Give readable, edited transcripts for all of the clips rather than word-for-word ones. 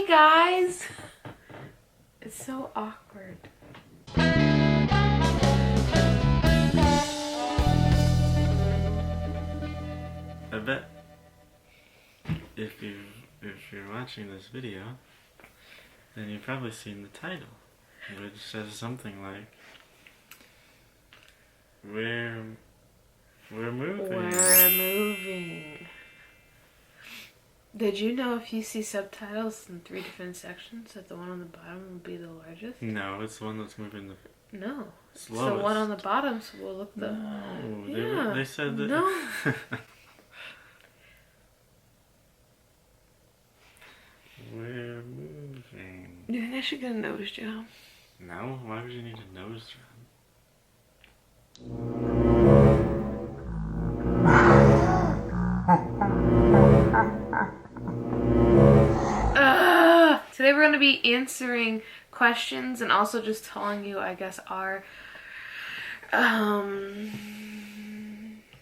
guys. It's so awkward. I bet if you're watching this video, then you've probably seen the title, which says something like We're moving. We're moving. Did you know if you see subtitles in 3 different sections that the one on the bottom will be the largest? No, it's the one that's moving the No. slowest. It's the one on the bottom, so we'll look the... No, yeah. they said that... No. We're moving. You think I should get a nose job? No? Why would you need a nose job? Today we're going to be answering questions and also just telling you, I guess, our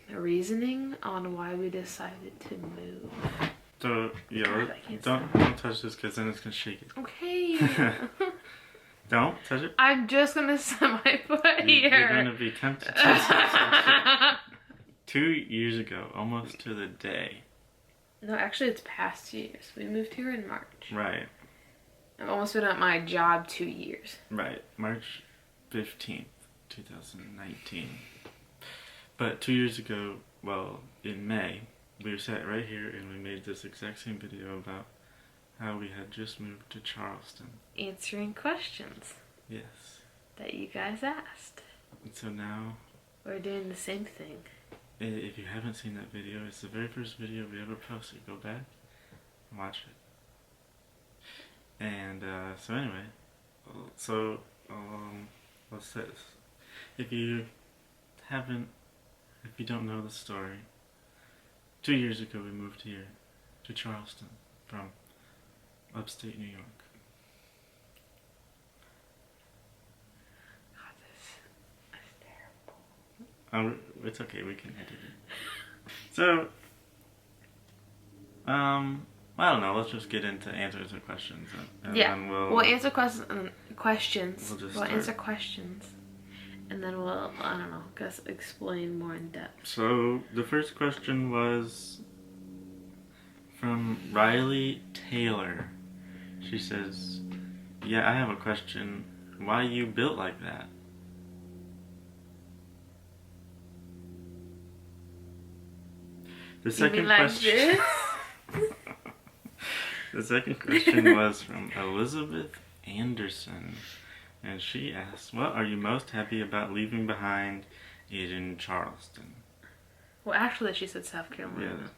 reasoning on why we decided to move. So, yeah, God, don't touch this because then it's going to shake it. Okay. Don't touch it. I'm just going to set my foot here. You're going to be tempted to touch it. 2 years ago, almost to the day. No, actually it's past 2 years. We moved here in March. Right. I've almost been at my job 2 years. Right. March 15th, 2019. But 2 years ago, well, in May, we were sat right here and we made this exact same video about how we had just moved to Charleston. Answering questions. Yes. That you guys asked. And so now... we're doing the same thing. If you haven't seen that video, it's the very first video we ever posted. Go back and watch it. And so anyway, what's this? If you don't know the story, 2 years ago we moved here to Charleston from upstate New York. God, this is terrible. It's okay, we can edit it. So, I don't know, let's just get into answers and questions. And yeah, then we'll answer questions. We'll answer questions. And then we'll, I don't know, guess explain more in depth. So, the first question was from Riley Taylor. She says, yeah, I have a question. Why you built like that? The second question. The second question was from Elizabeth Anderson, and she asked, "What are you most happy about leaving behind in Charleston?" Well, actually, she said South Carolina.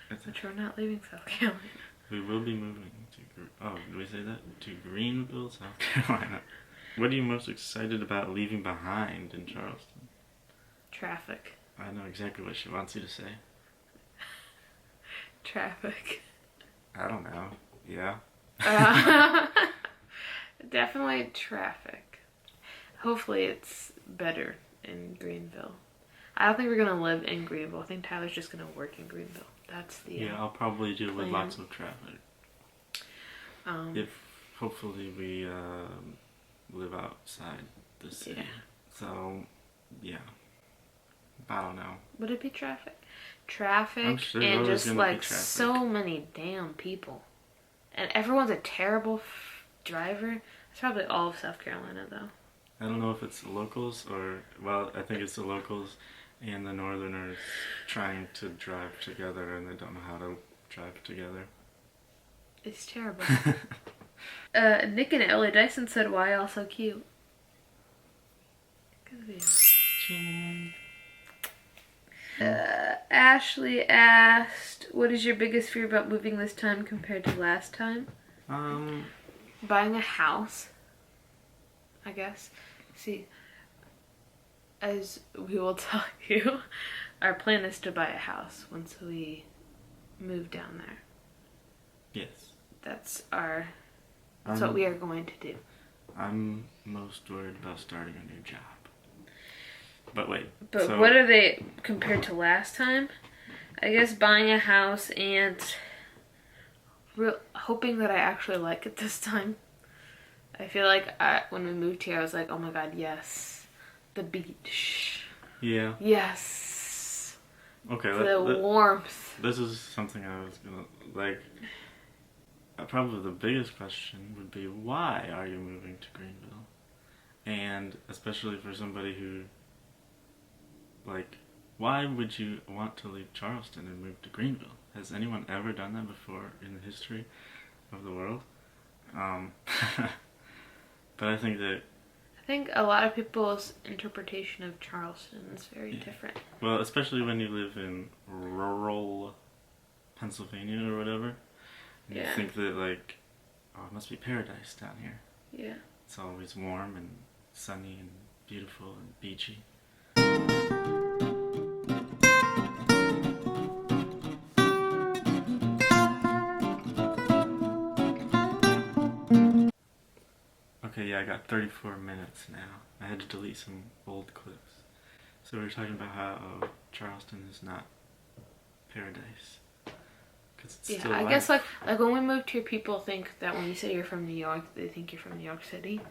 Yeah, but we're not leaving South Carolina. We will be moving to. Oh, did we say that? To Greenville, South Carolina. What are you most excited about leaving behind in Charleston? Traffic. I know exactly what she wants you to say. Traffic. I don't know. Yeah. Definitely traffic. Hopefully it's better in Greenville. I don't think we're gonna live in Greenville. I think Tyler's just gonna work in Greenville. That's the yeah. I'll probably deal with plan. lots of traffic. If hopefully we live outside the city. Yeah. So yeah. I don't know. Would it be traffic? Traffic sure and just like traffic. so many damn people. And everyone's a terrible driver. It's probably all of South Carolina though. I don't know if it's the locals or, well, I think it's the locals and the northerners trying to drive together and they don't know how to drive together. It's terrible. Nick and Ellie Dyson said, why y'all so cute? Because we are. Ashley asked, what is your biggest fear about moving this time compared to last time? Buying a house, I guess. See, as we will tell you, our plan is to buy a house once we move down there. Yes. That's what we are going to do. I'm most worried about starting a new job. But wait. But so, what are they compared to last time? I guess buying a house and hoping that I actually like it this time. I feel like when we moved here, I was like, oh my god, yes. The beach. Yeah. Yes. Okay. The warmth. This is something I was gonna like. Probably the biggest question would be, why are you moving to Greenville? And especially for somebody who, like, why would you want to leave Charleston and move to Greenville? Has anyone ever done that before in the history of the world? But I think a lot of people's interpretation of Charleston is very different. Well, especially when you live in rural Pennsylvania or whatever. You think that, like, oh, it must be paradise down here. Yeah. It's always warm and sunny and beautiful and beachy. Okay, yeah, I got 34 minutes now. I had to delete some old clips. So we were talking about how Charleston is not paradise. Yeah, I guess like when we moved here, people think that when you say you're from New York, they think you're from New York City.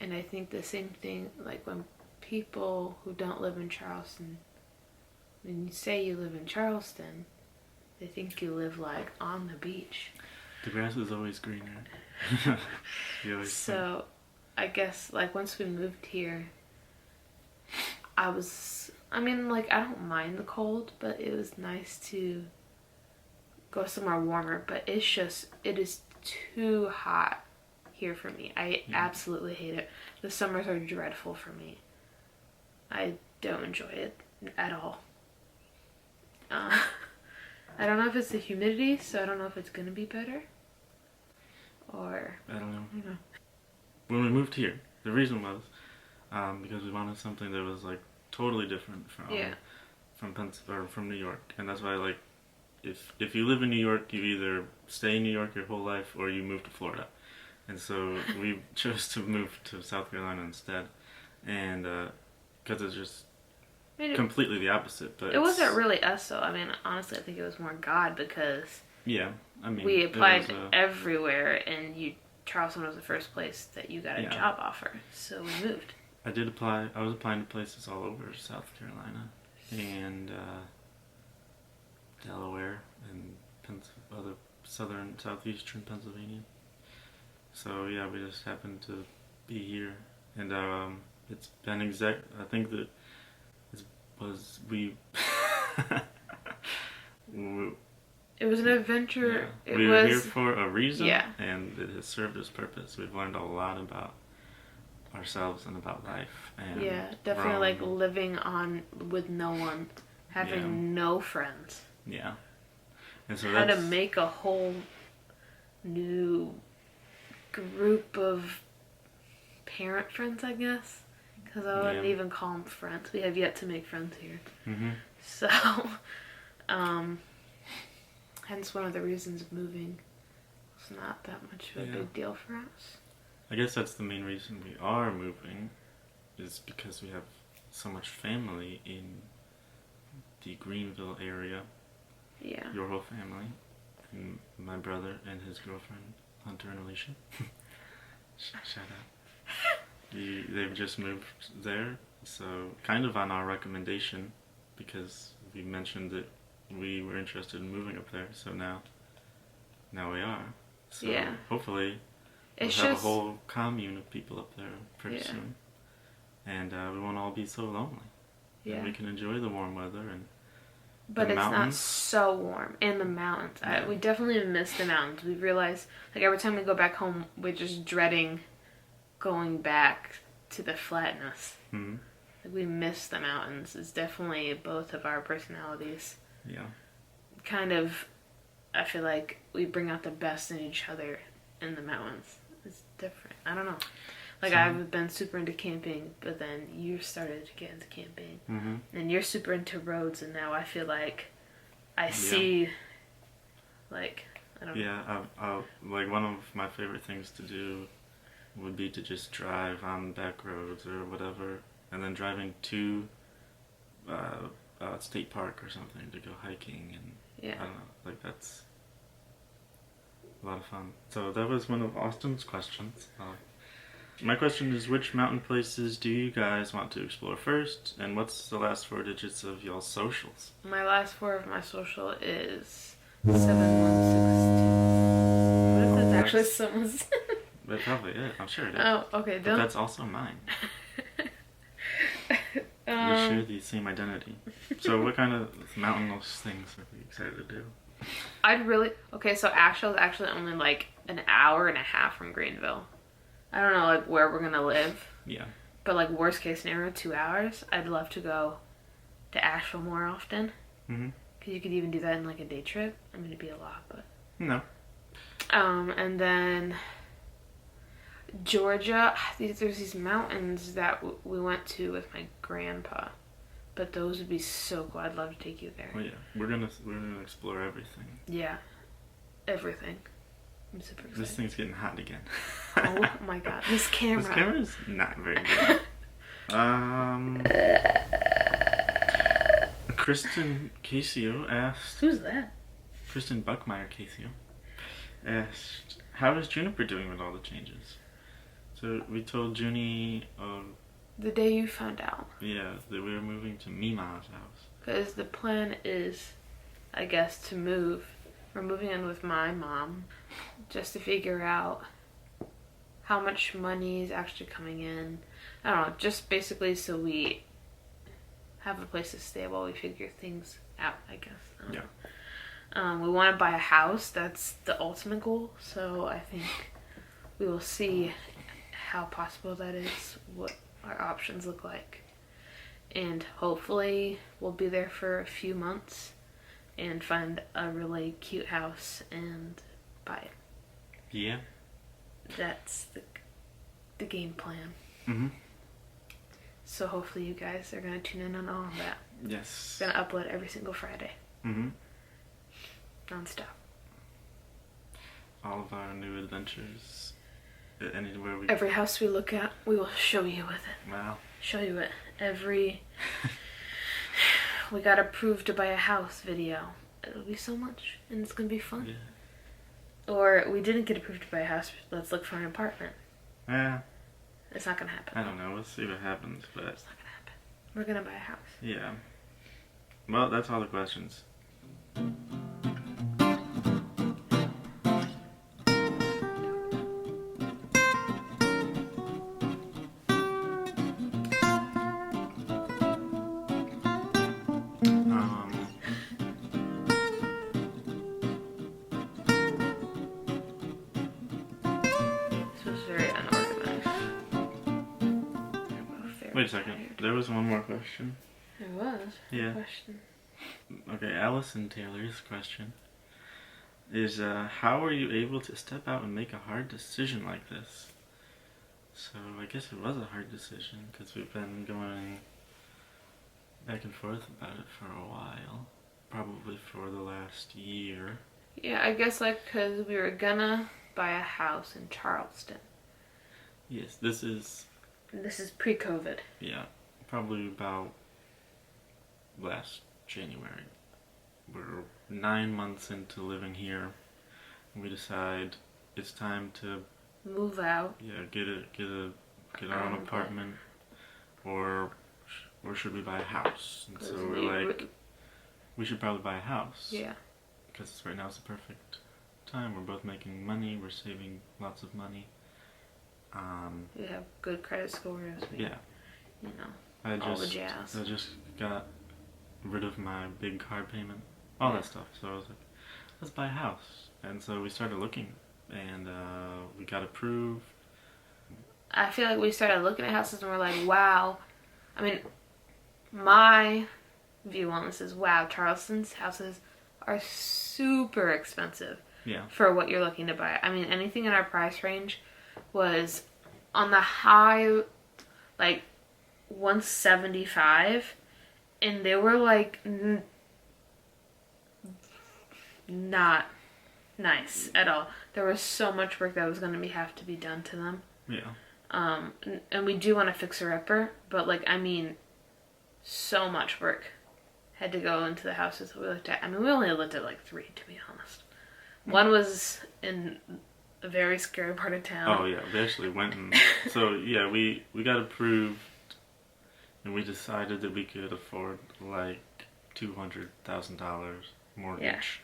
And I think the same thing, like when people who don't live in Charleston, when you say you live in Charleston, they think you live like on the beach. The grass is always greener. So I guess like once we moved here, I don't mind the cold, but it was nice to go somewhere warmer, but it is too hot here for me. I absolutely hate it. The summers are dreadful for me. I don't enjoy it at all. I don't know if it's the humidity, so I don't know if it's gonna be better. Or I don't know. When we moved here, the reason was because we wanted something that was like totally different from New York, and that's why like. If you live in New York, you either stay in New York your whole life or you move to Florida. And so we chose to move to South Carolina instead. And because it's just completely the opposite. But it wasn't really us, though. I mean, honestly, I think it was more God because we applied everywhere, and Charleston was the first place that you got a job offer. So we moved. I did apply. I was applying to places all over South Carolina. And Delaware and other southeastern Pennsylvania. So yeah, we just happened to be here, and it's been I think that it was an adventure. Yeah. We were here for a reason, and it has served its purpose. We've learned a lot about ourselves and about life. And definitely like living with no one, having no friends. Yeah. And so how to make a whole new group of parent friends, I guess. Because I wouldn't even call them friends. We have yet to make friends here. Mm-hmm. So, hence one of the reasons of moving. It's not that much of a big deal for us. I guess that's the main reason we are moving, is because we have so much family in the Greenville area. Yeah. Your whole family. And my brother and his girlfriend, Hunter and Alicia. Shout out. They've just moved there, so kind of on our recommendation, because we mentioned that we were interested in moving up there, so now we are. So hopefully we'll have a whole commune of people up there pretty soon. And we won't all be so lonely. Yeah. And we can enjoy the warm weather but it's not so warm. And the mountains. We definitely miss the mountains. We realize, like, every time we go back home, we're just dreading going back to the flatness. Mm-hmm. Like, we miss the mountains. It's definitely both of our personalities. Yeah. Kind of, I feel like we bring out the best in each other in the mountains. It's different. I don't know. Like, I've been super into camping, but then you started to get into camping. Mm-hmm. And you're super into roads, and now I feel like I see, like, I don't know. Yeah, like, one of my favorite things to do would be to just drive on back roads or whatever, and then driving to state park or something to go hiking, and I don't know, like, A lot of fun. So that was one of Austin's questions. My question is, which mountain places do you guys want to explore first? And what's the last 4 digits of y'all's socials? My last 4 of my social is 7162. What if that's actually someone's? That probably is. I'm sure it is. Oh, okay. But that's also mine. We share the same identity. So what kind of mountainous things are we excited to do? So Asheville is actually only like an hour and a half from Greenville. I don't know like where we're going to live. Yeah. But like worst case scenario, 2 hours. I'd love to go to Asheville more often. Mm-hmm. Because you could even do that in like a day trip. I mean, it'd be a lot, but... No. And then... Georgia, there's these mountains that we went to with my grandpa, but those would be so cool. I'd love to take you there. Oh yeah, we're gonna explore everything. Yeah, everything. I'm super excited. This thing's getting hot again. Oh my god, this camera. This camera's not very good. Kristen Casio asked. Who's that? Kristen Buckmeyer Casio asked, "How is Juniper doing with all the changes?" So we told Junie, the day you found out. Yeah, that we were moving to Mima's house. Because the plan is, I guess, to move. We're moving in with my mom, just to figure out how much money is actually coming in. I don't know, just basically so we have a place to stay while we figure things out, I guess. I don't know. We want to buy a house. That's the ultimate goal. So I think we will see how possible that is, what our options look like, and hopefully we'll be there for a few months and find a really cute house and buy it. Yeah, that's the game plan. Mm-hmm. So hopefully you guys are gonna tune in on all of that. Yes, we're gonna upload every single Friday. Mm-hmm. Non-stop. All of our new adventures. Anywhere every house we look at, we will show you with it. Wow. Show you it. We got approved to buy a house video. It'll be so much, and it's gonna be fun. Yeah. Or we didn't get approved to buy a house. Let's look for an apartment. Yeah. It's not gonna happen. I don't know. We'll see what happens, but it's not gonna happen. We're gonna buy a house. Yeah. Well, that's all the questions. Wait a second. There was one more question. There was? Yeah. Question. Okay, Allison Taylor's question is, how were you able to step out and make a hard decision like this? So I guess it was a hard decision because we've been going back and forth about it for a while. Probably for the last year. Yeah, I guess like because we were gonna buy a house in Charleston. Yes, this is pre-COVID. Yeah, probably about last January. We're 9 months into living here, and we decide it's time to move out. Yeah, get our own apartment, or should we buy a house? And so we're like, we should probably buy a house. Yeah. Because right now is the perfect time. We're both making money. We're saving lots of money. We have good credit scores. Yeah. You know, all the jazz. I just got rid of my big car payment. All that stuff. So I was like, let's buy a house. And so we started looking. And we got approved. I feel like we started looking at houses and we're like, wow. I mean, my view on this is, wow, Charleston's houses are super expensive. Yeah. For what you're looking to buy. I mean, anything in our price range was on the high, like 175, and they were like not nice at all. There was so much work that was going to have to be done to them. Yeah. And we do want to fix her upper, but like, I mean, so much work had to go into the houses that we looked at. I mean, we only looked at like 3, to be honest. One was in a very scary part of town. Oh yeah, we actually went and so yeah, we got approved, and we decided that we could afford like $200,000 mortgage,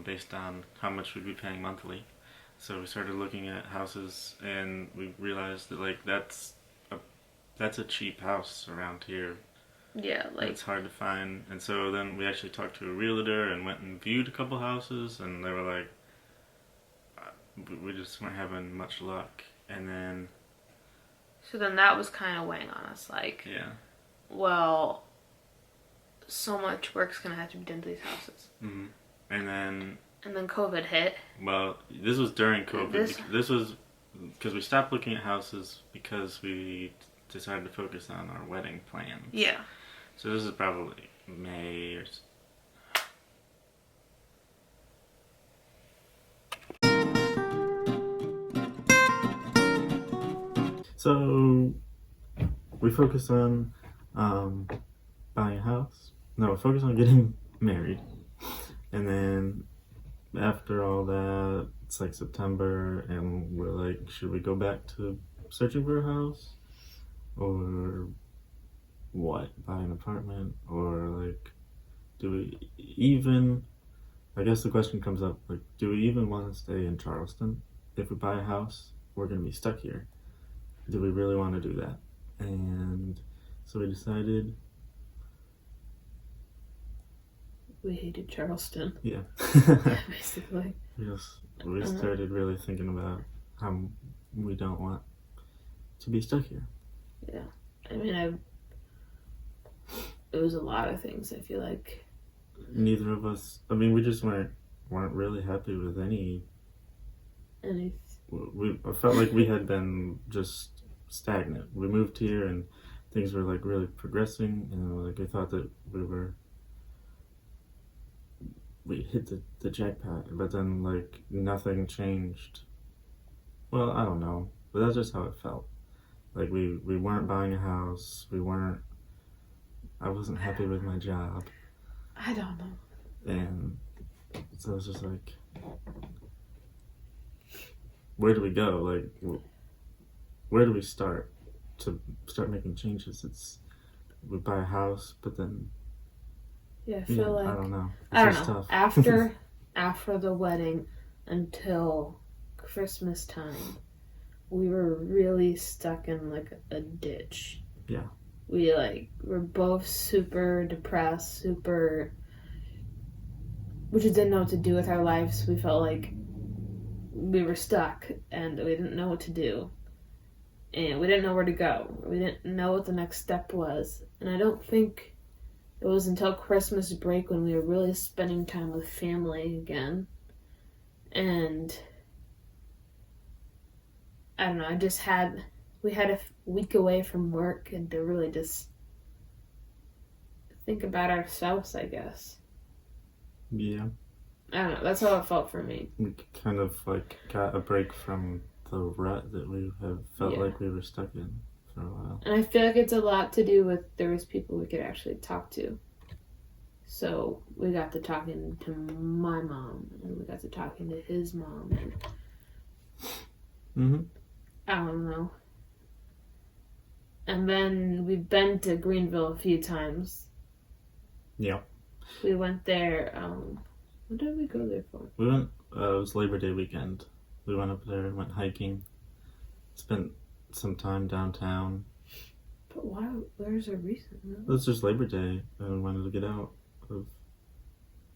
based on how much we'd be paying monthly. So we started looking at houses, and we realized that like that's a cheap house around here. Yeah, like it's hard to find. And so then we actually talked to a realtor and went and viewed a couple houses, and they were like, we just weren't having much luck. And then so then that was kind of weighing on us, like, yeah, well, so much work's gonna have to be done to these houses. mm-hmm. And then COVID hit. Well, this was during COVID. This was because we stopped looking at houses because we decided to focus on our wedding plans. Yeah. So this is probably May or. So we focused on buying a house. No, we focused on getting married, and then after all that, it's like September, and we're like, should we go back to searching for a house, or what? Buy an apartment, or like, do we even? I guess the question comes up, like, do we even want to stay in Charleston? If we buy a house, we're gonna be stuck here. Do we really want to do that? And so we decided. We hated Charleston. Yeah. Basically. We started really thinking about how we don't want to be stuck here. Yeah. I mean, it was a lot of things, I feel like. Neither of us, I mean, we just weren't really happy with I felt like we had been just stagnant. We moved here and things were like really progressing, and like I thought that we hit the jackpot, but then like nothing changed. Well, I don't know, but that's just how it felt. Like we weren't buying a house. I wasn't happy with my job. I don't know. And so it's just like, where do we go? Like, where do we start to start making changes? We buy a house, but then I feel like I don't know. I don't know. Tough. After the wedding until Christmas time, we were really stuck in like a ditch. Yeah. We were both super depressed, we just didn't know what to do with our lives. We felt like we were stuck and we didn't know what to do. And we didn't know where to go. We didn't know what the next step was. And I don't think it was until Christmas break when we were really spending time with family again. And I don't know, we had a week away from work and to really just think about ourselves, I guess. Yeah. I don't know, that's how it felt for me. We kind of like got a break from the rut that we have felt like we were stuck in for a while. And I feel like it's a lot to do with there was people we could actually talk to. So we got to talking to my mom, and we got to talking to his mom, and I don't know. And then we've been to Greenville a few times. Yeah. We went there, what did we go there for? We went, it was Labor Day weekend. We went up there, went hiking, spent some time downtown. But why? Where's our reason? It was just Labor Day, and we wanted to get out of...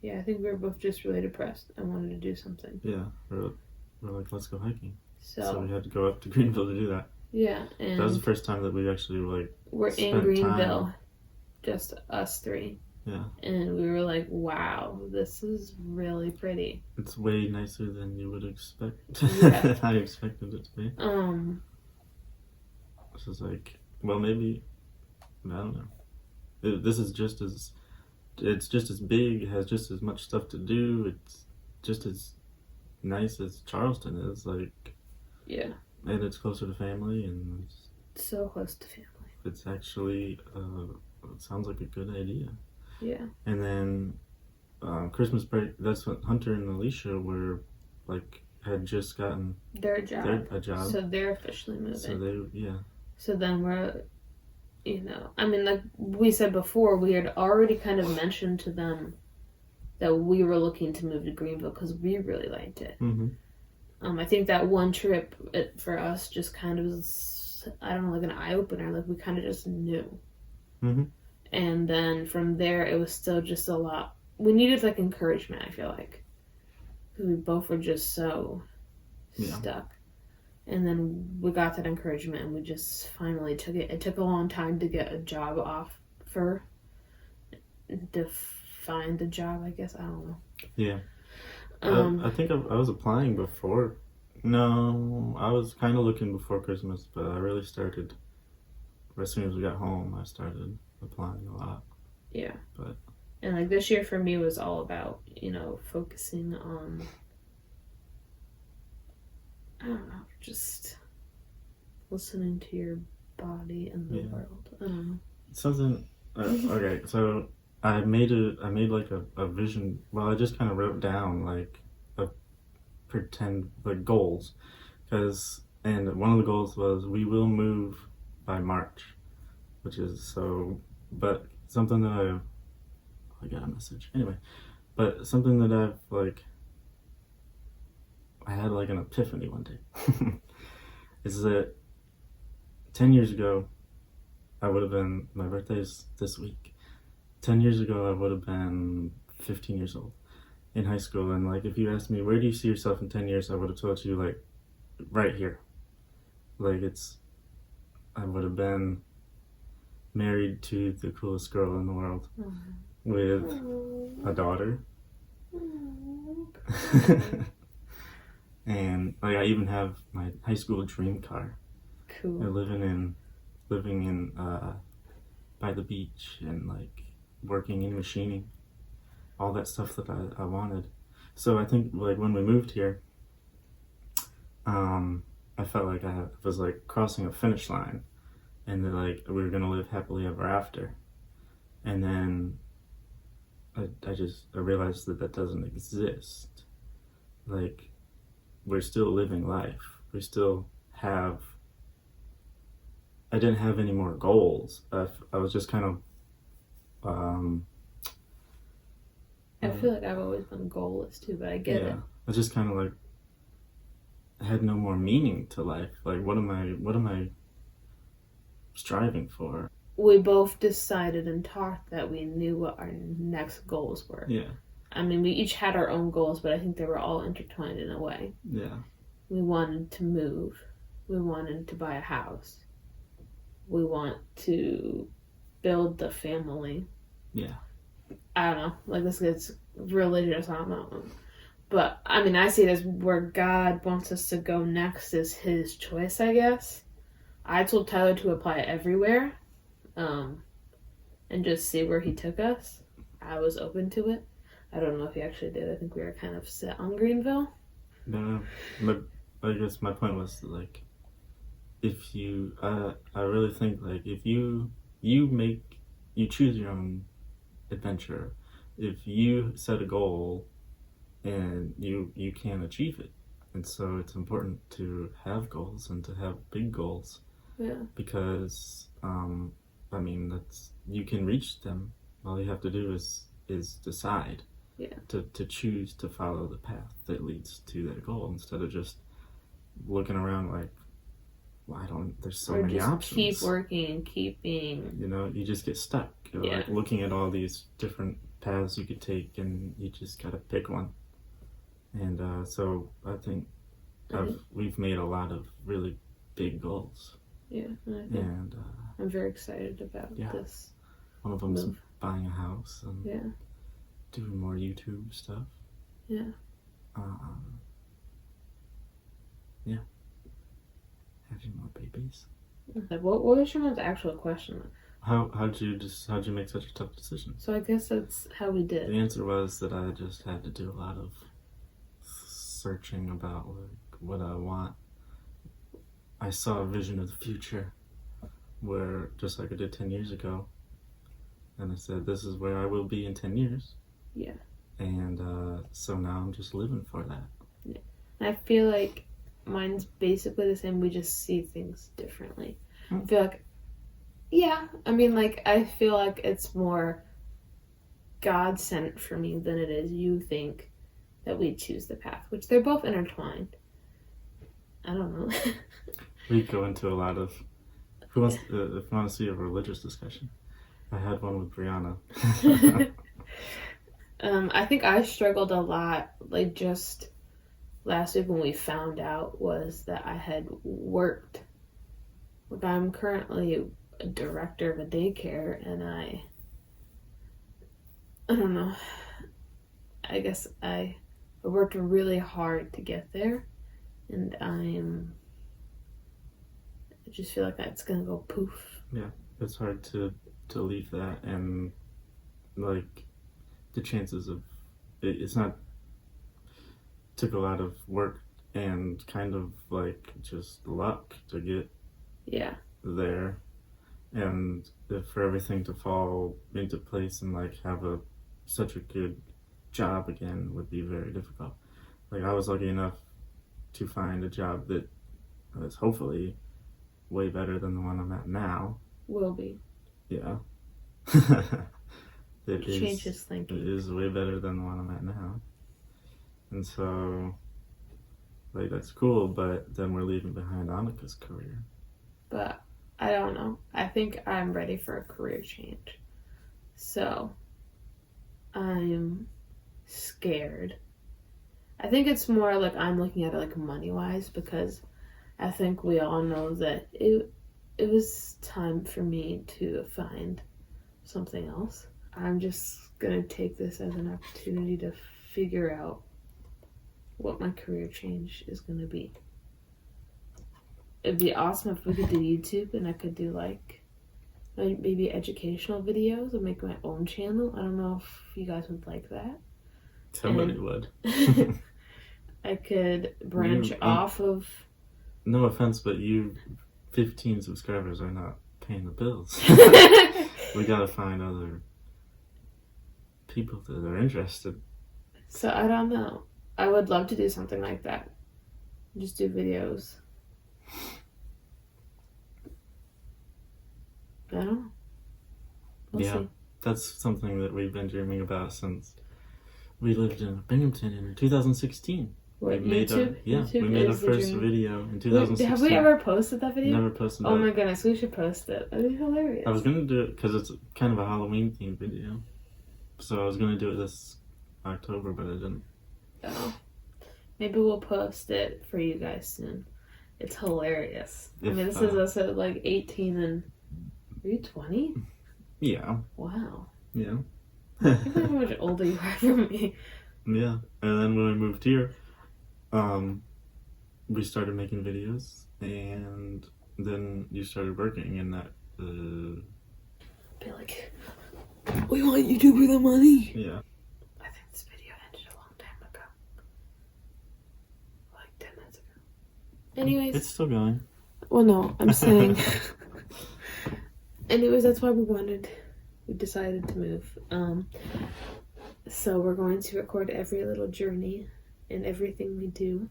Yeah, I think we were both just really depressed and wanted to do something. Yeah, we're like, let's go hiking. So we had to go up to Greenville to do that. Yeah, and... That was the first time that we actually, we're in Greenville, just us three. Yeah. And we were like, wow, this is really pretty. It's way nicer than you would expect. Yeah. I expected it to be. This is like, well, maybe, I don't know. This is just as, it's just as big, it has just as much stuff to do, it's just as nice as Charleston is, like. Yeah. And it's closer to family, and it's so close to family. It's actually, it sounds like a good idea. Yeah. And then, Christmas break, that's when Hunter and Alicia were, like, had just gotten a job. So they're officially moving. So So then we're, I mean, like we said before, we had already kind of mentioned to them that we were looking to move to Greenville because we really liked it. Mm-hmm. I think that one trip for us just kind of was, I don't know, like an eye-opener. Like, we kind of just knew. Mm-hmm. And then from there, it was still just a lot. We needed, like, encouragement, I feel like. Because we both were just so stuck. And then we got that encouragement, and we just finally took it. It took a long time to get a job offer. To find a job, I guess. I don't know. Yeah. I think I was applying before. No, I was kind of looking before Christmas, but I really started as soon as we got home. I started applying a lot. Yeah. But and like this year for me was all about focusing on, I don't know, just listening to your body and the world. I don't know. Something. Okay, so I made like a vision. Well, I just kind of wrote down like a pretend like goals, and one of the goals was we will move by March, which is so. But something that I got a message anyway. But something that I had like an epiphany one day. Is that 10 years ago, I would have been. My birthday's this week. 10 years ago, I would have been 15 years old in high school. And, like, if you asked me, where do you see yourself in 10 years, I would have told you, like, right here. Like, I would have been married to the coolest girl in the world with a daughter. And, like, I even have my high school dream car. Cool. I'm living in by the beach and, like, working in machining, all that stuff that I wanted. So I think like when we moved here, I felt like I was like crossing a finish line, and that like we were gonna live happily ever after. And then I realized that doesn't exist. Like, we're still living life. We still have. I didn't have any more goals. I was just kind of. I feel like I've always been goalless too, but I get it. I just kind of like had no more meaning to life. Like, what am I striving for? We both decided and talked that we knew what our next goals were. Yeah. I mean, we each had our own goals, but I think they were all intertwined in a way. Yeah. We wanted to move. We wanted to buy a house. We want to build the family. Yeah. I don't know. Like, this gets religious. I don't know. But, I mean, I see it as where God wants us to go next is his choice, I guess. I told Tyler to apply everywhere. And just see where he took us. I was open to it. I don't know if he actually did. I think we were kind of set on Greenville. No, I guess my point was, like, if you, I really think, like, if you choose your own adventure, if you set a goal and you can achieve it. And so it's important to have goals and to have big goals. Yeah. Because, I mean, you can reach them. All you have to do is decide. Yeah. To choose to follow the path that leads to that goal instead of just looking around like, well, there's so many options. Keep working and keep being. You just get stuck. You're like looking at all these different paths you could take, and you just gotta pick one. And so I think we've made a lot of really big goals. Yeah, and I'm very excited about this. One of them is buying a house and doing more YouTube stuff. Yeah. Having more babies. What was your mom's actual question? How'd you make such a tough decision? So I guess that's how we did. The answer was that I just had to do a lot of searching about like what I want. I saw a vision of the future where, just like I did 10 years ago, and I said, this is where I will be in 10 years. Yeah. And so now I'm just living for that. Yeah. I feel like mine's basically the same. We just see things differently. I feel like, I feel like it's more God sent for me than it is you think that we choose the path, which they're both intertwined. I don't know. We go into a lot of. If you want to see a religious discussion, I had one with Brianna. I think I struggled a lot, like just last week when we found out, was that I had worked. Like, I'm currently a director of a daycare, and I don't know. I guess I worked really hard to get there, and I just feel like it's gonna go poof. Yeah, it's hard to leave that, and like the chances of it's not took a lot of work and kind of like just luck to get there, and for everything to fall into place and like have such a good job again would be very difficult. Like, I was lucky enough to find a job that was hopefully way better than the one I'm at now. Will be. Yeah. Changes thinking. It is way better than the one I'm at now. And so, like, that's cool, but then we're leaving behind Annika's career. But I don't know. I think I'm ready for a career change. So, I'm scared. I think it's more like I'm looking at it like money-wise, because I think we all know that it was time for me to find something else. I'm just going to take this as an opportunity to figure out what my career change is going to be. It'd be awesome if we could do YouTube and I could do like maybe educational videos and make my own channel. I don't know if you guys would like that. Somebody would. I could branch off of... No offense, but 15 subscribers are not paying the bills. We gotta find other people that are interested. So I don't know. I would love to do something like that. Just do videos. I don't know. We'll see. That's something that we've been dreaming about since we lived in Binghamton in 2016. What, YouTube? We made our first video in 2016. Have we ever posted that video? Never posted that. Oh my goodness, we should post it. That'd be hilarious. I was going to do it because it's kind of a Halloween themed video. So I was going to do it this October, but I didn't. Oh. Maybe we'll post it for you guys soon. It's hilarious. This is us at like 18 and... Are you 20? Yeah. Wow. Yeah. I can't believe how much older you are than me. Yeah. And then when we moved here, we started making videos, and then you started working in that. Be like, we want YouTube with the money. Yeah. I think this video ended a long time ago. Like 10 minutes ago. Anyways. It's still going. Well, no, I'm saying. Anyways, that's why we decided to move. So we're going to record every little journey and everything we do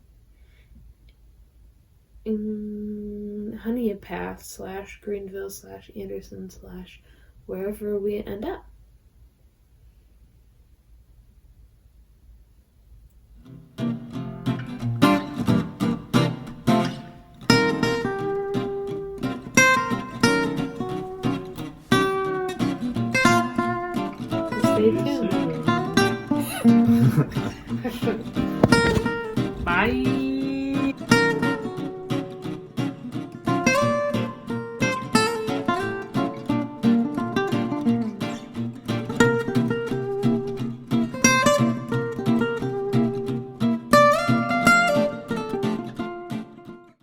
in Honey Path / Greenville / Anderson / wherever we end up. Stay tuned. Bye.